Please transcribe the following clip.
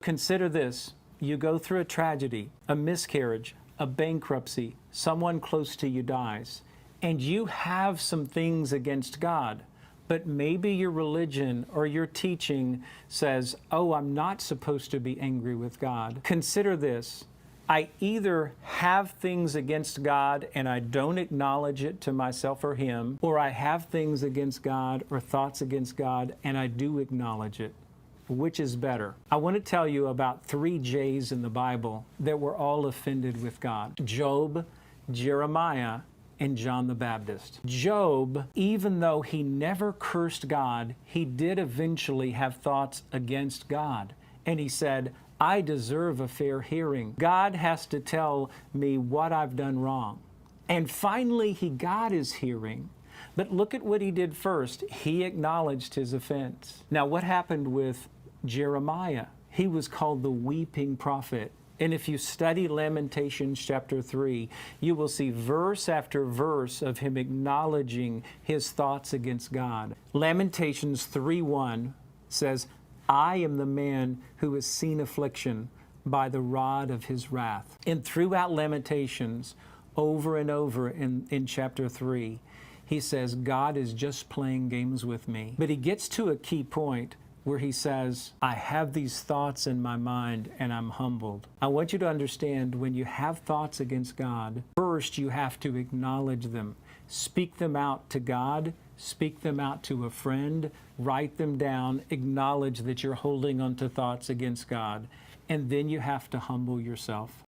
Consider this. You go through a tragedy, a miscarriage, a bankruptcy, someone close to you dies, and you have some things against God, but maybe your religion or your teaching says, oh, I'm not supposed to be angry with God. Consider this. I either have things against God and I don't acknowledge it to myself or Him, or I have things against God or thoughts against God and I do acknowledge it. Which is better? I want to tell you about 3 J's in the Bible that were all offended with God: Job, Jeremiah, and John the Baptist. Job, even though he never cursed God, he did eventually have thoughts against God. And he said, I deserve a fair hearing. God has to tell me what I've done wrong. And finally, he got his hearing. But look at what he did first. He acknowledged his offense. Now, what happened with Jeremiah? He was called the weeping prophet. And if you study Lamentations chapter 3, you will see verse after verse of him acknowledging his thoughts against God. Lamentations 3:1 says, I am the man who has seen affliction by the rod of his wrath. And throughout Lamentations, over and over in chapter 3, he says, God is just playing games with me. But he gets to a key point where he says, I have these thoughts in my mind and I'm humbled. I want you to understand, when you have thoughts against God, first you have to acknowledge them. Speak them out to God, speak them out to a friend, write them down, acknowledge that you're holding on to thoughts against God, and then you have to humble yourself.